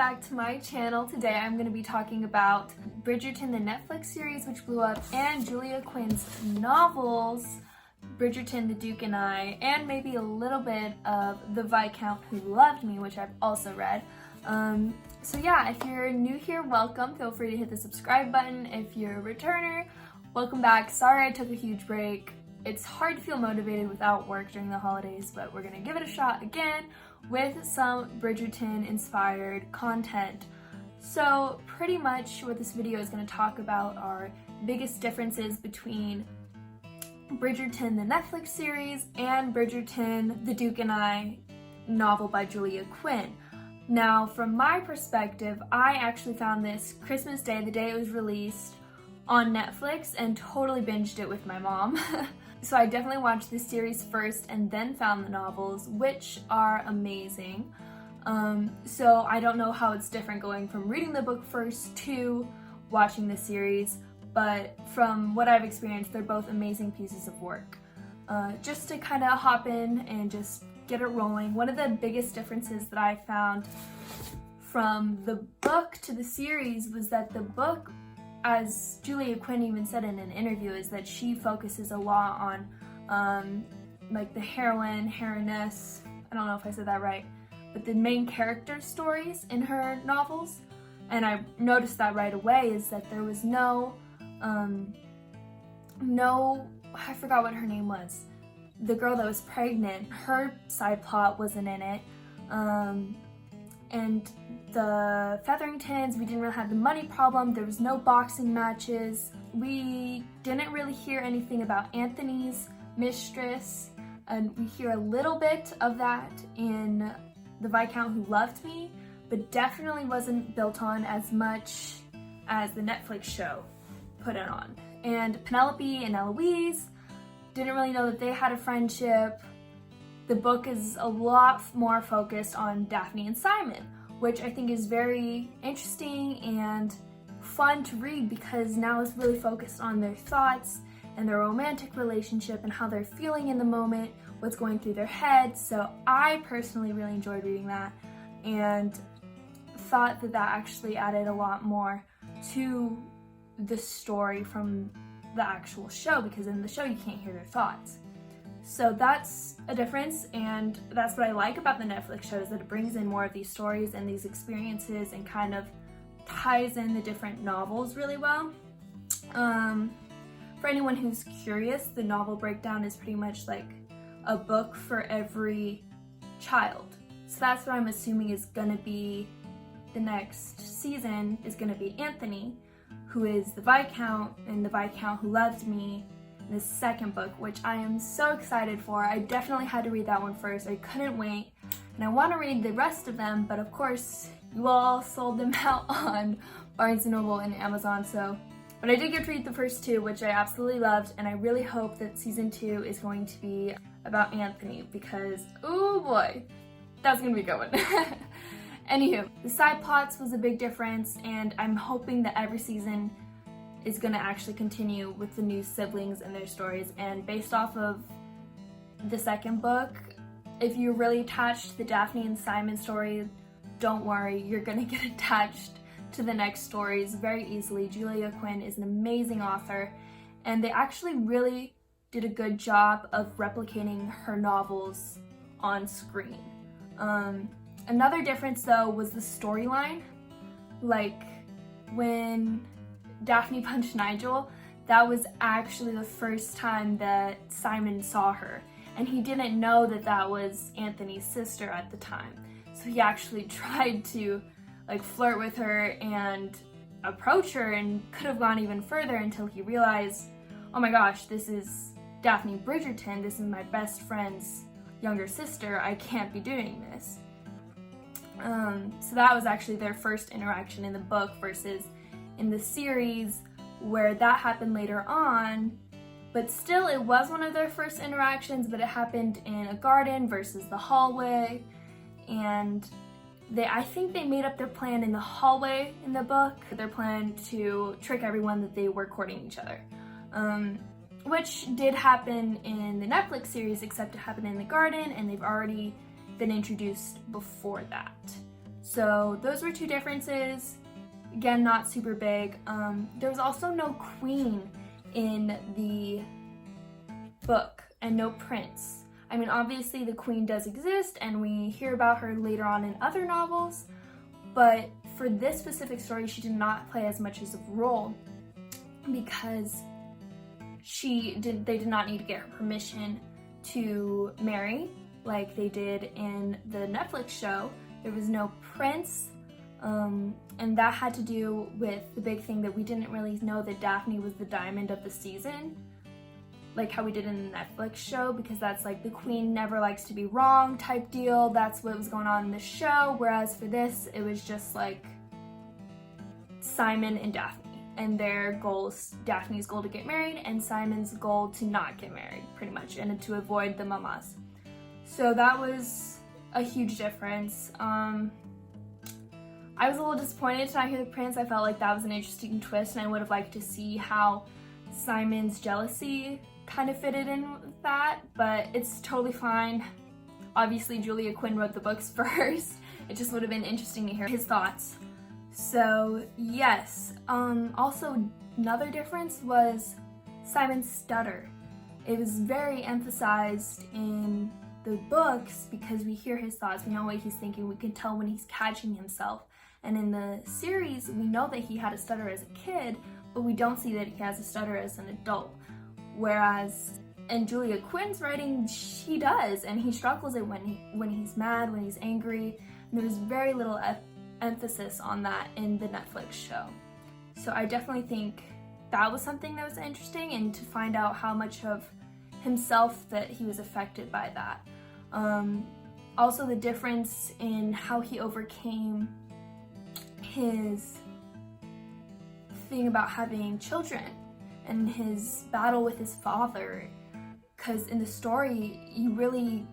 back to my channel. Today I'm going to be talking about Bridgerton, the Netflix series which blew up, and Julia Quinn's novels, Bridgerton, The Duke and I, and maybe a little bit of The Viscount Who Loved Me, which I've also read. So yeah, if you're new here, welcome. Feel free to hit the subscribe button. If you're a returner, welcome back. Sorry I took a huge break. It's hard to feel motivated without work during the holidays, but we're gonna give it a shot again with some Bridgerton inspired content. So pretty much what this video is gonna talk about are biggest differences between Bridgerton, the Netflix series, and Bridgerton, The Duke and I novel by Julia Quinn. Now, from my perspective, I actually found this Christmas Day, the day it was released, on Netflix and totally binged it with my mom. So I definitely watched the series first and then found the novels, which are amazing. So I don't know how it's different going from reading the book first to watching the series, but from what I've experienced, they're both amazing pieces of work. Just to kind of hop in and just get it rolling, one of the biggest differences that I found from the book to the series was that the book, as Julia Quinn even said in an interview, is that she focuses a lot on like the heroiness, I don't know if I said that right, but the main character stories in her novels. And I noticed that right away, is that there was no, I forgot what her name was. The girl that was pregnant, her side plot wasn't in it. And the Featheringtons, we didn't really have the money problem. There was no boxing matches. We didn't really hear anything about Anthony's mistress, and we hear a little bit of that in The Viscount Who Loved Me, but definitely wasn't built on as much as the Netflix show put it on. And Penelope and Eloise, didn't really know that they had a friendship. The book is a lot more focused on Daphne and Simon, which I think is very interesting and fun to read, because now it's really focused on their thoughts and their romantic relationship and how they're feeling in the moment, what's going through their heads. So I personally really enjoyed reading that and thought that that actually added a lot more to the story from the actual show, because in the show you can't hear their thoughts. So that's a difference, and that's what I like about the Netflix show, is that it brings in more of these stories and these experiences and kind of ties in the different novels really well. For anyone who's curious, the novel breakdown is pretty much like a book for every child. So that's what I'm assuming is gonna be the next season, is gonna be Anthony, who is the Viscount in The Viscount Who Loved Me, the second book, which I am so excited for. I definitely had to read that one first. I couldn't wait, and I want to read the rest of them, but of course you all sold them out on Barnes & Noble and Amazon, but I did get to read the first two, which I absolutely loved, and I really hope that season 2 is going to be about Anthony, because oh boy, that's gonna be a good one. Anywho, the side plots was a big difference, and I'm hoping that every season is going to actually continue with the new siblings and their stories. And based off of the second book, if you're really attached to the Daphne and Simon story, don't worry, you're going to get attached to the next stories very easily. Julia Quinn is an amazing author, and they actually really did a good job of replicating her novels on screen. Another difference though was the storyline. Like when Daphne punched Nigel, that was actually the first time that Simon saw her, and he didn't know that that was Anthony's sister at the time. So he actually tried to like flirt with her and approach her, and could have gone even further until he realized, oh my gosh, this is Daphne Bridgerton, this is my best friend's younger sister, I can't be doing this. So that was actually their first interaction in the book versus in the series, where that happened later on, but still it was one of their first interactions, but it happened in a garden versus the hallway, and I think they made up their plan in the hallway in the book, their plan to trick everyone that they were courting each other, which did happen in the Netflix series, except it happened in the garden, and they've already been introduced before that. So those were two differences. Again, not super big. There was also no queen in the book and no prince. I mean, obviously the queen does exist and we hear about her later on in other novels, but for this specific story, she did not play as much as a role because they did not need to get her permission to marry like they did in the Netflix show. There was no prince, and that had to do with the big thing that we didn't really know that Daphne was the diamond of the season, like how we did in the Netflix show, because that's like the queen never likes to be wrong type deal. That's what was going on in the show, whereas for this, it was just like Simon and Daphne and their goals, Daphne's goal to get married and Simon's goal to not get married, pretty much, and to avoid the mamas. So that was a huge difference. I was a little disappointed to not hear the prince. I felt like that was an interesting twist, and I would have liked to see how Simon's jealousy kind of fitted in with that, but it's totally fine. Obviously, Julia Quinn wrote the books first. It just would have been interesting to hear his thoughts. So, yes. Also, another difference was Simon's stutter. It was very emphasized in the books because we hear his thoughts, we know what he's thinking, we can tell when he's catching himself. And in the series, we know that he had a stutter as a kid, but we don't see that he has a stutter as an adult. Whereas in Julia Quinn's writing, she does, and he struggles it when he's mad, when he's angry. And there was very little emphasis on that in the Netflix show. So I definitely think that was something that was interesting, and to find out how much of himself that he was affected by that. Also the difference in how he overcame his thing about having children and his battle with his father, because in the story you really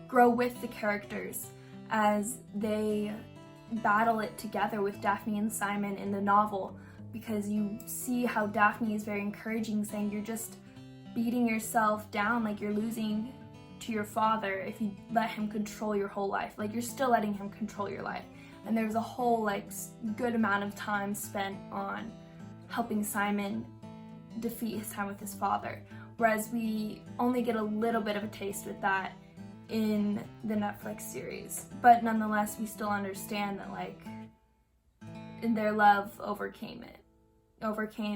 grow with the characters as they battle it together with Daphne and Simon in the novel, because you see how Daphne is very encouraging, saying you're just beating yourself down, like you're losing to your father if you let him control your whole life, like you're still letting him control your life. And there's a whole like good amount of time spent on helping Simon defeat his time with his father, whereas we only get a little bit of a taste with that in the Netflix series. But nonetheless, we still understand that like in their love overcame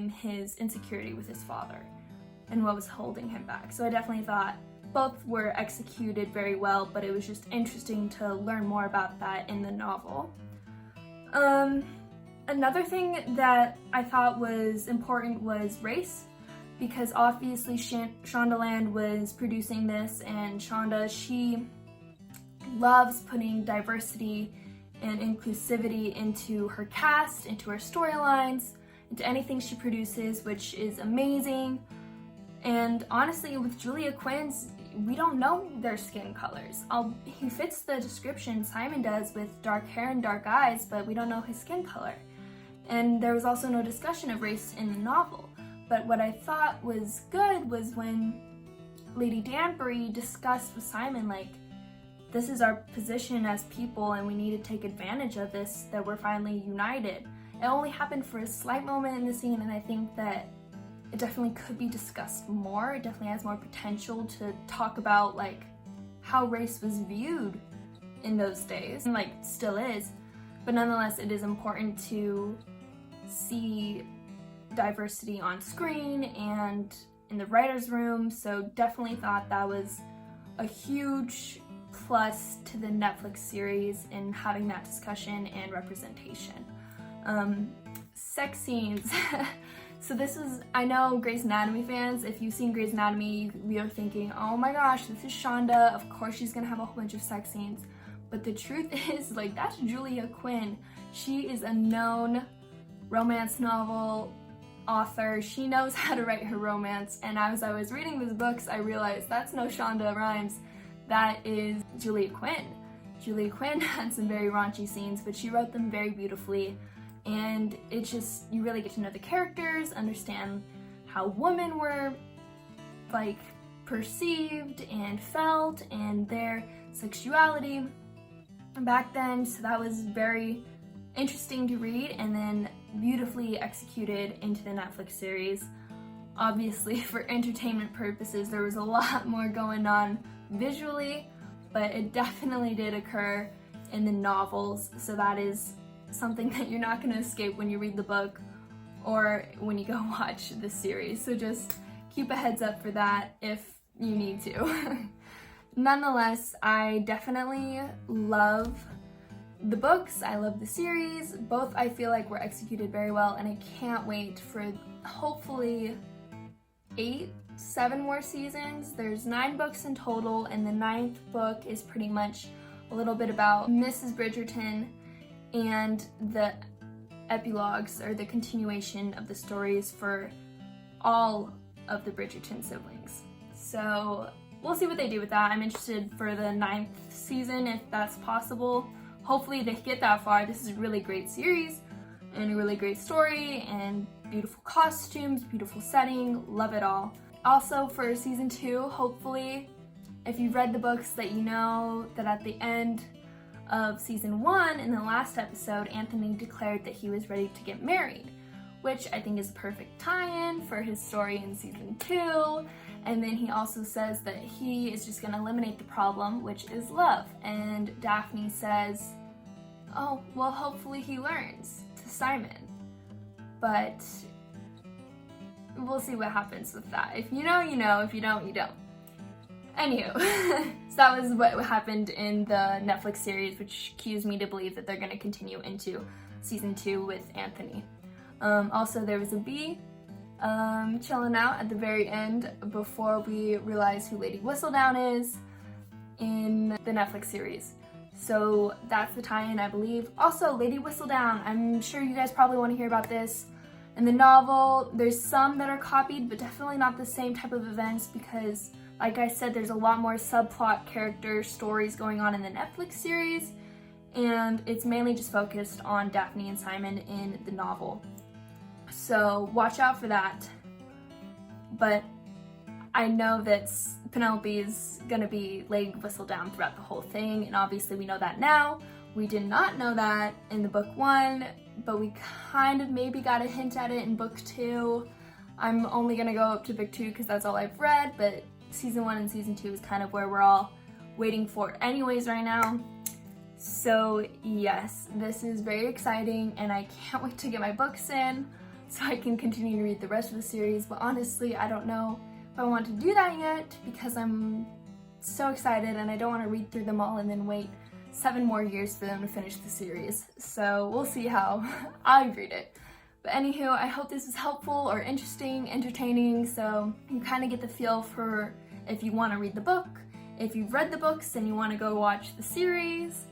his insecurity with his father and what was holding him back. So I definitely thought both were executed very well, but it was just interesting to learn more about that in the novel. Another thing that I thought was important was race, because obviously Shondaland was producing this, and Shonda, she loves putting diversity and inclusivity into her cast, into her storylines, into anything she produces, which is amazing. And honestly, with Julia Quinn's, we don't know their skin colors. He fits the description, Simon does, with dark hair and dark eyes, but we don't know his skin color. And there was also no discussion of race in the novel. But what I thought was good was when Lady Danbury discussed with Simon, like, this is our position as people and we need to take advantage of this, that we're finally united. It only happened for a slight moment in the scene, and I think that it definitely could be discussed more. It definitely has more potential to talk about like how race was viewed in those days, and like still is. But nonetheless, it is important to see diversity on screen and in the writer's room. So definitely thought that was a huge plus to the Netflix series in having that discussion and representation. Sex scenes. So this is, I know Grey's Anatomy fans, if you've seen Grey's Anatomy, we are thinking, oh my gosh, this is Shonda, of course she's gonna have a whole bunch of sex scenes. But the truth is, like, that's Julia Quinn. She is a known romance novel author. She knows how to write her romance, and as I was reading these books, I realized that's no Shonda Rhimes, that is Julia Quinn. Julia Quinn had some very raunchy scenes, but she wrote them very beautifully. And it's just, you really get to know the characters, understand how women were like perceived and felt, and their sexuality. back then, so that was very interesting to read and then beautifully executed into the Netflix series. Obviously, for entertainment purposes, there was a lot more going on visually, but it definitely did occur in the novels, so that is something that you're not going to escape when you read the book or when you go watch the series. So just keep a heads up for that if you need to. Nonetheless, I definitely love the books, I love the series. Both I feel like were executed very well, and I can't wait for hopefully 7 more seasons. There's 9 books in total, and the 9th book is pretty much a little bit about Mrs. Bridgerton and the epilogues, or the continuation of the stories for all of the Bridgerton siblings. So we'll see what they do with that. I'm interested for the 9th season if that's possible. Hopefully they get that far. This is a really great series and a really great story and beautiful costumes, beautiful setting, love it all. Also for season 2, hopefully, if you've read the books, that you know that at the end of season 1, in the last episode, Anthony declared that he was ready to get married, which I think is a perfect tie-in for his story in season 2. And then he also says that he is just gonna eliminate the problem, which is love. And Daphne says, oh, well, hopefully he learns, to Simon. But we'll see what happens with that. If you know, you know. If you don't, you don't. Anywho, so that was what happened in the Netflix series, which cues me to believe that they're going to continue into season 2 with Anthony. Also, there was a bee chilling out at the very end before we realize who Lady Whistledown is in the Netflix series. So that's the tie-in, I believe. Also, Lady Whistledown, I'm sure you guys probably want to hear about this. In the novel, there's some that are copied, but definitely not the same type of events because, like I said, there's a lot more subplot character stories going on in the Netflix series, and it's mainly just focused on Daphne and Simon in the novel. So watch out for that. But I know that Penelope is gonna be Lady Whistledown throughout the whole thing, and obviously we know that now. We did not know that in the book 1, but we kind of maybe got a hint at it in book 2. I'm only gonna go up to book 2 because that's all I've read, but season 1 and season 2 is kind of where we're all waiting for anyways right now. So yes, this is very exciting and I can't wait to get my books in so I can continue to read the rest of the series, but honestly I don't know if I want to do that yet because I'm so excited and I don't want to read through them all and then wait 7 more years for them to finish the series. So we'll see how I read it. But anywho, I hope this is helpful or interesting, entertaining, so you kind of get the feel for if you want to read the book, if you've read the books and you want to go watch the series,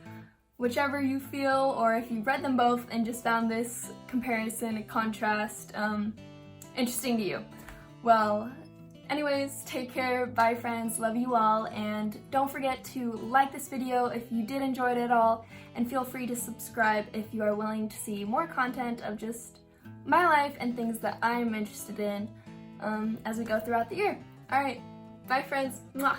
whichever you feel, or if you've read them both and just found this comparison and contrast interesting to you. Well, anyways, take care, bye friends, love you all, and don't forget to like this video if you did enjoy it at all, and feel free to subscribe if you are willing to see more content of just my life and things that I'm interested in as we go throughout the year. Alright, bye friends. Mwah.